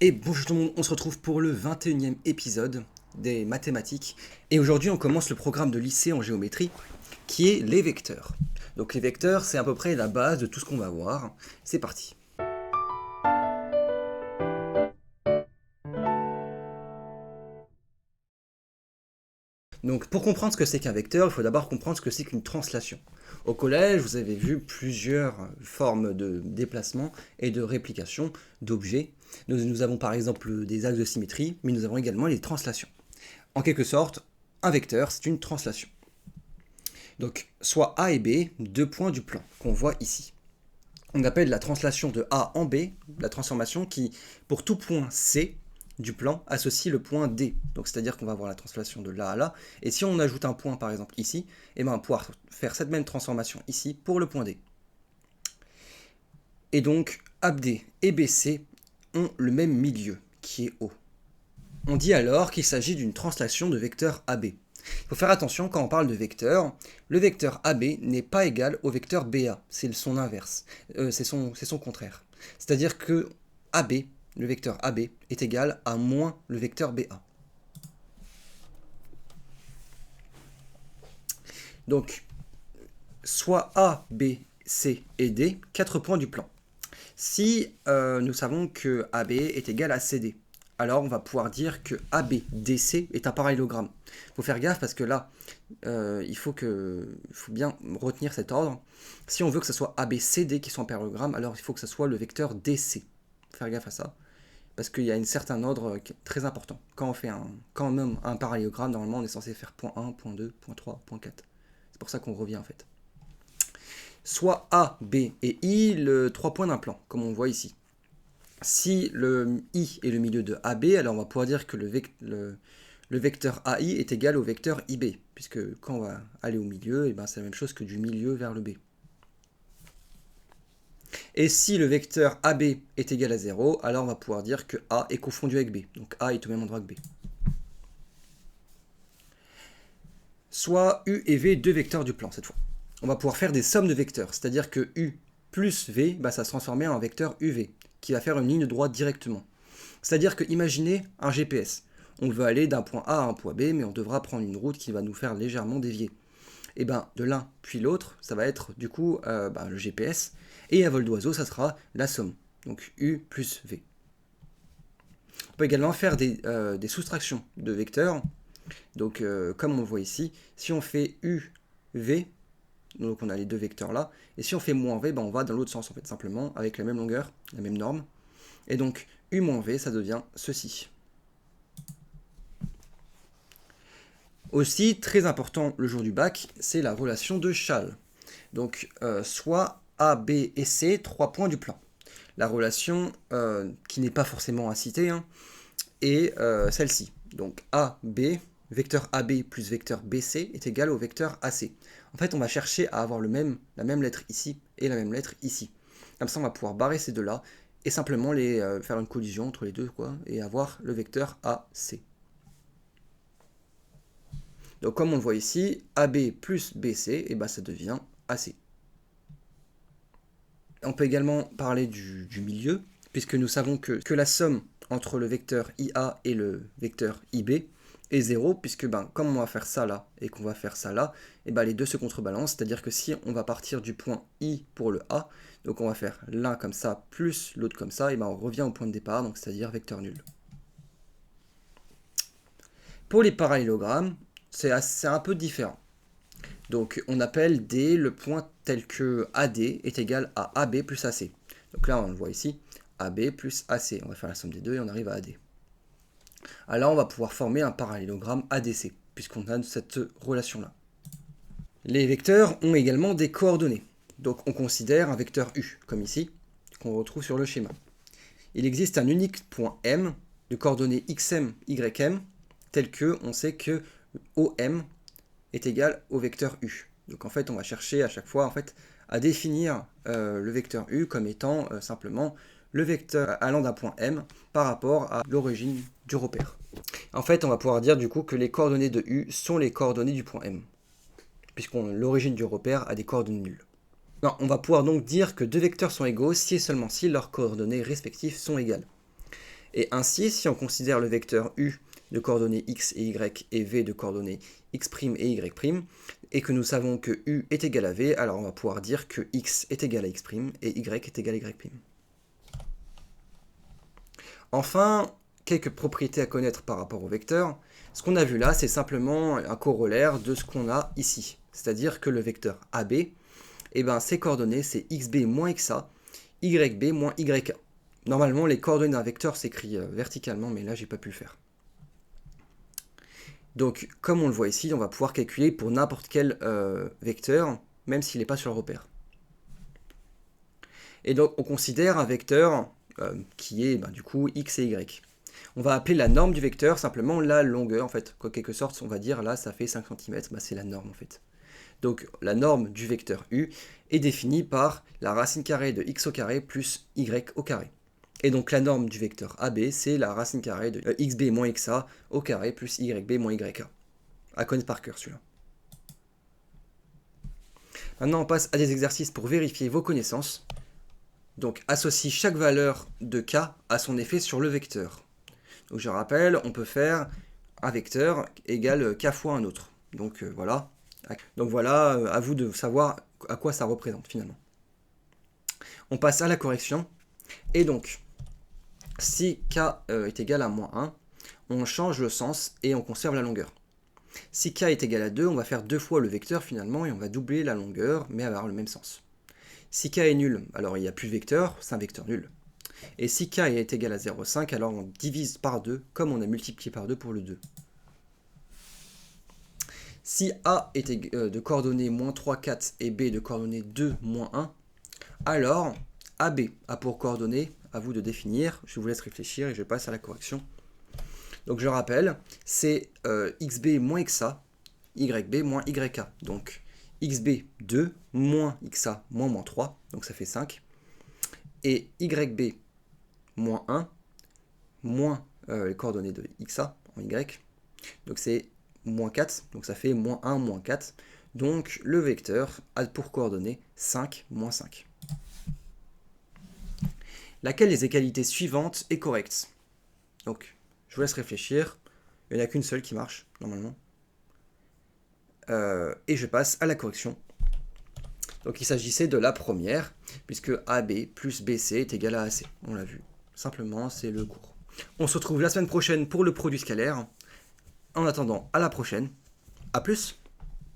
Et bonjour tout le monde, on se retrouve pour le 21e épisode des mathématiques. Et aujourd'hui on commence le programme de lycée en géométrie qui est les vecteurs. Donc les vecteurs c'est à peu près la base de tout ce qu'on va voir. C'est parti. Donc pour comprendre ce que c'est qu'un vecteur, il faut d'abord comprendre ce que c'est qu'une translation. Au collège, vous avez vu plusieurs formes de déplacement et de réplication d'objets. Nous avons par exemple des axes de symétrie, mais nous avons également les translations. En quelque sorte, un vecteur, c'est une translation. Donc, soit A et B, deux points du plan qu'on voit ici. On appelle la translation de A en B, la transformation qui, pour tout point C du plan, associe le point D. Donc, c'est-à-dire qu'on va avoir la translation de là à là. Et si on ajoute un point, par exemple, ici, eh ben, on va pouvoir faire cette même transformation ici pour le point D. Et donc, AB et BC ont le même milieu, qui est O. On dit alors qu'il s'agit d'une translation de vecteur AB. Il faut faire attention quand on parle de vecteur, le vecteur AB n'est pas égal au vecteur BA, c'est son inverse, c'est son contraire. C'est-à-dire que AB, le vecteur AB, est égal à moins le vecteur BA. Donc, soit A, B, C et D, 4 points du plan. Si nous savons que AB est égal à CD, alors on va pouvoir dire que ABDC est un parallélogramme. Il faut faire gaffe parce que là, il faut bien retenir cet ordre. Si on veut que ce soit ABCD qui soit un parallélogramme, alors il faut que ce soit le vecteur DC. Il faut faire gaffe à ça. Parce qu'il y a un certain ordre qui est très important. Quand on nomme un parallélogramme, normalement on est censé faire point 1, point 2, point 3, point 4. C'est pour ça qu'on revient en fait. Soit A, B et I, le 3 points d'un plan, comme on voit ici. Si le I est le milieu de AB, alors on va pouvoir dire que le vecteur AI est égal au vecteur IB, puisque quand on va aller au milieu, et ben c'est la même chose que du milieu vers le B. Et si le vecteur AB est égal à 0, alors on va pouvoir dire que A est confondu avec B, donc A est au même endroit que B. Soit U et V, deux vecteurs du plan cette fois. On va pouvoir faire des sommes de vecteurs, c'est-à-dire que U plus V, bah, ça va se transformer en vecteur UV, qui va faire une ligne droite directement. C'est-à-dire que imaginez un GPS. On veut aller d'un point A à un point B, mais on devra prendre une route qui va nous faire légèrement dévier. Et bien de l'un puis l'autre, ça va être du coup le GPS, et à vol d'oiseau, ça sera la somme, donc U plus V. On peut également faire des soustractions de vecteurs, donc comme on le voit ici, si on fait UV, donc on a les deux vecteurs là, et si on fait moins V, ben on va dans l'autre sens en fait, simplement, avec la même longueur, la même norme, et donc U moins V, ça devient ceci. Aussi, très important le jour du bac, c'est la relation de Chasles. Donc, soit A, B et C, 3 points du plan. La relation, qui n'est pas forcément à citer, hein, est celle-ci. Donc, A, B, vecteur AB plus vecteur BC est égal au vecteur AC. En fait, on va chercher à avoir la même lettre ici et la même lettre ici. Comme ça, on va pouvoir barrer ces deux-là et simplement faire une collision entre les deux, quoi, et avoir le vecteur AC. Donc comme on le voit ici, AB plus BC, et ben ça devient AC. On peut également parler du milieu, puisque nous savons que la somme entre le vecteur IA et le vecteur IB est 0, puisque comme on va faire ça là et qu'on va faire ça là, et les deux se contrebalancent, c'est-à-dire que si on va partir du point I pour le A, donc on va faire l'un comme ça plus l'autre comme ça, et on revient au point de départ, donc c'est-à-dire vecteur nul. Pour les parallélogrammes, c'est un peu différent. Donc on appelle D le point tel que AD est égal à AB plus AC. Donc là on le voit ici, AB plus AC. On va faire la somme des deux et on arrive à AD. Alors on va pouvoir former un parallélogramme ADC, puisqu'on a cette relation-là. Les vecteurs ont également des coordonnées. Donc on considère un vecteur U, comme ici, qu'on retrouve sur le schéma. Il existe un unique point M de coordonnées xm, ym, tel que on sait que OM est égal au vecteur U. Donc en fait, on va chercher à chaque fois en fait, à définir le vecteur U comme étant simplement le vecteur allant d'un point M par rapport à l'origine du repère. En fait, on va pouvoir dire du coup que les coordonnées de U sont les coordonnées du point M, puisque l'origine du repère a des coordonnées nulles. Non, on va pouvoir donc dire que deux vecteurs sont égaux si et seulement si leurs coordonnées respectives sont égales. Et ainsi, si on considère le vecteur u de coordonnées x et y et v de coordonnées x' et y', et que nous savons que u est égal à v, alors on va pouvoir dire que x est égal à x' et y est égal à y'. Enfin, quelques propriétés à connaître par rapport au vecteur. Ce qu'on a vu là, c'est simplement un corollaire de ce qu'on a ici. C'est-à-dire que le vecteur AB, eh ben, ses coordonnées, c'est xb moins xa, yb moins yk. Normalement, les coordonnées d'un vecteur s'écrivent verticalement, mais là, j'ai pas pu le faire. Donc, comme on le voit ici, on va pouvoir calculer pour n'importe quel vecteur, même s'il n'est pas sur le repère. Et donc, on considère un vecteur qui est du coup x et y. On va appeler la norme du vecteur simplement la longueur, en fait. En quelque sorte, on va dire là, ça fait 5 cm, c'est la norme en fait. Donc, la norme du vecteur u est définie par la racine carrée de x au carré plus y au carré. Et donc, la norme du vecteur AB, c'est la racine carrée de xb moins xa au carré plus yb moins yk. À connaître par cœur, celui-là. Maintenant, on passe à des exercices pour vérifier vos connaissances. Donc, associe chaque valeur de k à son effet sur le vecteur. Donc, je rappelle, on peut faire un vecteur égale k fois un autre. Donc, voilà. Donc, voilà, à vous de savoir à quoi ça représente, finalement. On passe à la correction. Et donc, si k est égal à moins 1, on change le sens et on conserve la longueur. Si k est égal à 2, on va faire 2 fois le vecteur, finalement, et on va doubler la longueur, mais avoir le même sens. Si k est nul, alors il n'y a plus de vecteur, c'est un vecteur nul. Et si k est égal à 0,5, alors on divise par 2, comme on a multiplié par 2 pour le 2. Si a est de coordonnées moins 3, 4 et b de coordonnées 2, moins 1, alors AB a pour coordonnées, à vous de définir, je vous laisse réfléchir et je passe à la correction. Donc je rappelle, c'est xb moins xa, yb moins yk. Donc xb 2 moins xa moins 3, donc ça fait 5. Et yb moins 1 moins les coordonnées de xa en y. Donc c'est moins 4, donc ça fait moins 1 moins 4. Donc le vecteur a pour coordonnées 5 moins 5. Laquelle des égalités suivantes est correcte? Donc je vous laisse réfléchir. Il n'y en a qu'une seule qui marche, normalement. Et je passe à la correction. Donc il s'agissait de la première, puisque AB plus BC est égal à AC. On l'a vu. Simplement, c'est le cours. On se retrouve la semaine prochaine pour le produit scalaire. En attendant, à la prochaine. A plus!